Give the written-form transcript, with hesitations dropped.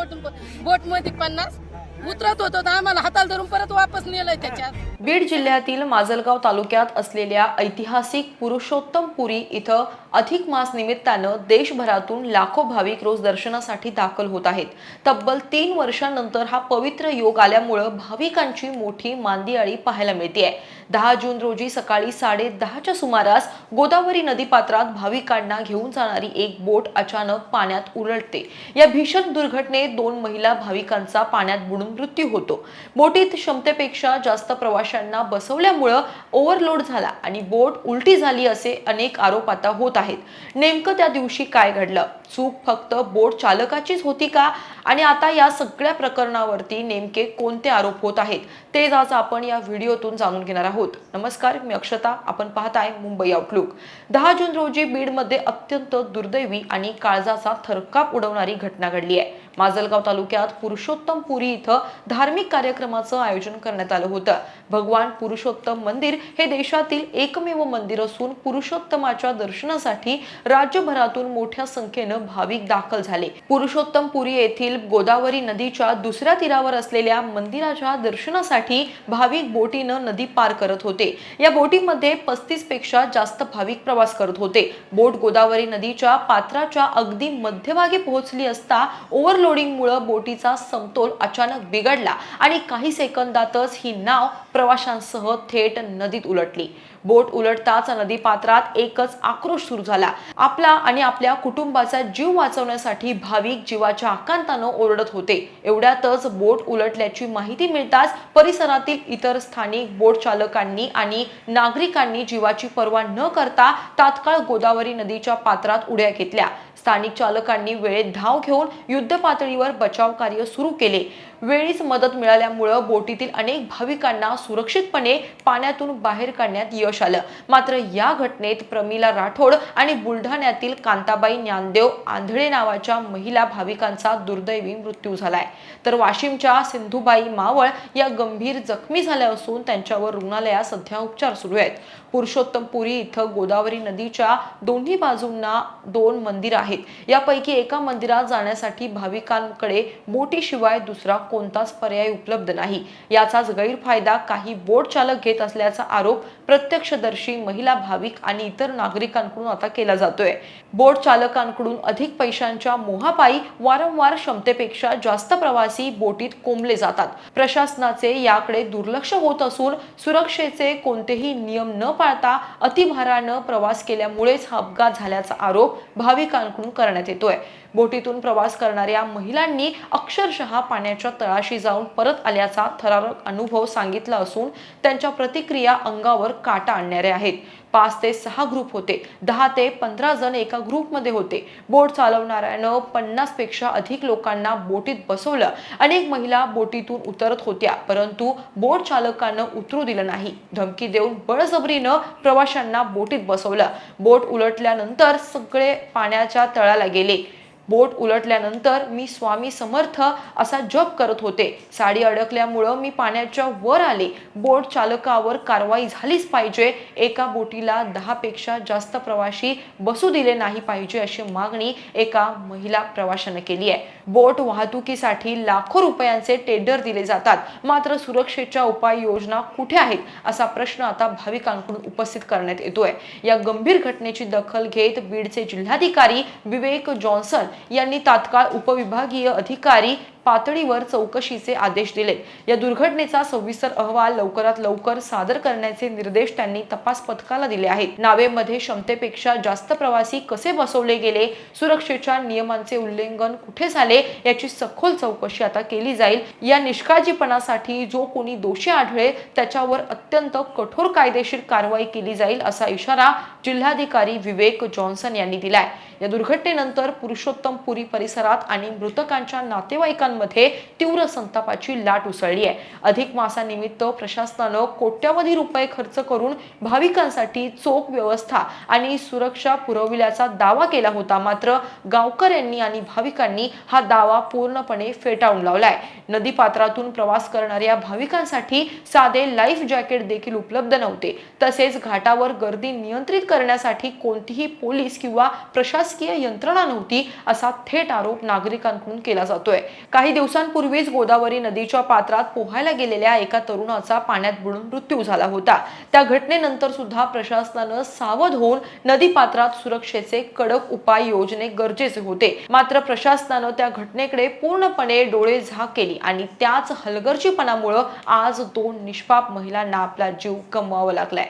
बोट मध्ये 50 उतरत होतो तर आम्हाला हाताला धरून परत वापस नेलंय त्याच्यात। बीड जिल्ह्यातील माजलगाव तालुक्यात असलेल्या ऐतिहासिक पुरुषोत्तमपुरी इथं अधिक मास निमित्तानं देशभरातून लाखो भाविक रोज दर्शनासाठी दाखल होत आहेत। तब्बल 3 वर्षांनंतर हा पवित्र योग आल्यामुळे भाविकांची मोठी मांदियाळी पाहायला मिळते। 10 जून रोजी सकाळी 10:30च्या सुमारास गोदावरी नदीपात्रात भाविकांना घेऊन जाणारी एक बोट अचानक पाण्यात उलटते। या भीषण दुर्घटनेत 2 महिला भाविकांचा पाण्यात बुडून मृत्यू होतो। बोटीत क्षमतेपेक्षा जास्त प्रवाशांना बसवल्यामुळे ओव्हरलोड झाला आणि बोट उलटी झाली असे अनेक आरोप आता होत आहेत। नेमकं त्या दिवशी काय घडलं? चूक फक्त बोट चालकाचीच होती का? आणि आता या सगळ्या प्रकरणावरती नेमके कोणते आरोप होत आहेत ते आज आपण या व्हिडिओतून जाणून घेणार आहोत। नमस्कार, मी अक्षता, आपण पाहताय मुंबई आउटलुक। 10 जून रोजी बीडमध्ये अत्यंत दुर्दैवी आणि काळजाचा थरकाप उडवणारी घटना घडली आहे। माजलगाव तालुक्यात पुरुषोत्तमपुरी इथं धार्मिक कार्यक्रमाचं आयोजन करण्यात आलं होतं। भगवान पुरुषोत्तम मंदिर हे देशातील एकमेव मंदिर असून पुरुषोत्तमाच्या दर्शनासाठी राज्यभरातून मोठ्या संख्येनं भाविक दाखल झाले। पुरुषोत्तमपुरी येथील गोदावरी नदीच्या दुसऱ्या तीरावर असलेल्या मंदिराच्या दर्शनासाठी भाविक बोटीनं नदी पार करत होते। या बोटीमध्ये 35 पेक्षा जास्त भाविक प्रवास करत होते। बोट गोदावरी नदीच्या पात्राच्या अगदी मध्यभागी पोहोचली असता ओव्हरलोडिंगमुळे बोटीचा समतोल अचानक बिघडला आणि काही सेकंदातच ही नाव प्रवाशांसह थेट नदीत उलटली। बोट उलटताच नदी पात्रात एकच आक्रोश सुरू झाला। आपला आणि आपल्या कुटुंबाचा जीव वाचवण्यासाठी भाविक जीवाच्या आकांतानं ओरडत होते। एवढ्यातच बोट उलटल्याची माहिती मिळताच परिसरातील इतर स्थानिक बोट चालकांनी आणि नागरिकांनी जीवाची पर्वा न करता तात्काळ गोदावरी नदीच्या पात्रात उड्या घेतल्या। स्थानिक चालकांनी वेळेत धाव घेऊन युद्ध पातळीवर बचाव कार्य सुरू केले। वेळीच मदत मिळाल्यामुळे बोटीतील अनेक भाविकांना सुरक्षितपणे पाण्यातून बाहेर काढण्यात यश आलं। मात्र या घटनेत प्रमिला राठोड आणि बुलढाण्यातील कांताबाई ज्ञानदेव आंधळे नावाच्या महिला भाविकांचा दुर्दैवी मृत्यू झालाय, तर वाशिमच्या सिंधुबाई मावळ या गंभीर जखमी झाल्या असून त्यांच्यावर रुग्णालयात सध्या उपचार सुरू आहेत। पुरुषोत्तमपुरी इथं गोदावरी नदीच्या दोन्ही बाजूंना 2 मंदिर आहेत। यापैकी एका मंदिरात जाण्यासाठी भाविकांकडे बोटीशिवाय दुसरा कोणताच पर्याय उपलब्ध नाही। याचाच गैरफायदा काही बोट चालक घेत असल्याचा आरोप प्रत्यक्षदर्शी महिला भाविक आणि इतर नागरिकांकडून आता केला जातोय। बोट चालकांकडून अधिक पैशांच्या मोहापायी वारंवार क्षमतेपेक्षा जास्त प्रवासी बोटीत कोंबले जातात। प्रशासनाचे याकडे दुर्लक्ष होत असून सुरक्षेचे कोणतेही नियम न पाळता अतिभारानं प्रवास केल्यामुळेच हा अपघात झाल्याचा आरोप भाविकांकडून करण्यात येतोय। बोटीतून प्रवास करणाऱ्या महिलांनी अक्षरशः पाण्याच्या तळाशी जाऊन परत आल्याचा थरारक अनुभव सांगितला असून त्यांच्या प्रतिक्रिया अंगावर काटा आणणाऱ्या आहेत। 5 ते 6 ग्रुप होते। 10 ते 15 जण एका ग्रुपमध्ये होते। बोट चालवणाऱ्यानं 50 पेक्षा अधिक लोकांना बोटीत बसवलं। अनेक महिला बोटीतून उतरत होत्या, परंतु बोट चालकानं उतरू दिलं नाही। धमकी देऊन बळजबरीनं प्रवाशांना बोटीत बसवलं। बोट उलटल्यानंतर सगळे पाण्याच्या तळाला गेले। बोट उलटल्यानंतर मी स्वामी समर्थ असा जप करत होते। साडी अडकल्यामुळे मी पाण्याच्या वर आले। बोट चालकावर कारवाई झालीच पाहिजे। एका बोटीला 10 पेक्षा जास्त प्रवासी बसू दिले नाही पाहिजे अशी मागणी एका महिला प्रवाशाने केली आहे। बोट वाहतुकीसाठी लाखो रुपयांचे टेंडर दिले जातात, मात्र सुरक्षेच्या उपाययोजना कुठे आहेत असा प्रश्न आता भाविकांकडून उपस्थित करण्यात येतोय। या गंभीर घटनेची दखल घेत बीडचे जिल्हाधिकारी विवेक जॉन्सन यांनी तात्काळ उपविभागीय अधिकारी पातळीवर चौकशीचे आदेश दिले। या दुर्घटनेचा सविस्तर अहवाल लवकरात लवकर सादर करण्याचे निर्देश त्यांनी तपास पथकाला दिले आहेत। नावेमध्ये क्षमतेपेक्षा जास्त प्रवासी कसे बसवले गेले, सुरक्षेच्या नियमांचे उल्लंघन कुठे झाले याची सखोल चौकशी आता केली जाईल। या निष्काळजीपणासाठी जो कोणी दोषी आढळेल त्याच्यावर अत्यंत कठोर कायदेशीर कारवाई केली जाईल असा इशारा जिल्हाधिकारी विवेक जॉन्सन यांनी दिलाय। या दुर्घटनेनंतर पुरुषोत्तमपुरी परिसरात आणि मृतकांच्या नातेवाईकांमध्ये भाविकांमध्ये तीव्र संतापाची लाट उसळली आहे। अधिक मासानिमित्त प्रशासनानं कोट्यवधी रुपये खर्च करून भाविकांसाठी चोख व्यवस्था आणि सुरक्षा पुरविल्याचा दावा केला होता, मात्र गावकऱ्यांनी आणि भाविकांनी हा दावा पूर्णपणे फेटाळून लावलाय। नदीपात्रातून प्रवास करणाऱ्या भाविकांसाठी साधे लाईफ जॅकेट देखील उपलब्ध नव्हते, तसेच घाटावर गर्दी नियंत्रित करण्यासाठी कोणतीही पोलीस किंवा प्रशासकीय यंत्रणा नव्हती, असा थेट आरोप नागरिकांकडून केला जातोय। काही दिवसांपूर्वीच गोदावरी नदीच्या पात्रात पोहायला गेलेल्या एका तरुणाचा पाण्यात बुडून मृत्यू झाला होता। त्या घटनेनंतर सुद्धा प्रशासनानं सावध होऊन नदीपात्रात सुरक्षेचे कडक उपाय योजने गरजेचे होते, मात्र प्रशासनानं त्या घटनेकडे पूर्णपणे डोळे झाक केली आणि त्याच हलगर्जीपणामुळे आज 2 निष्पाप महिलांना आपला जीव गमवावा लागलाय।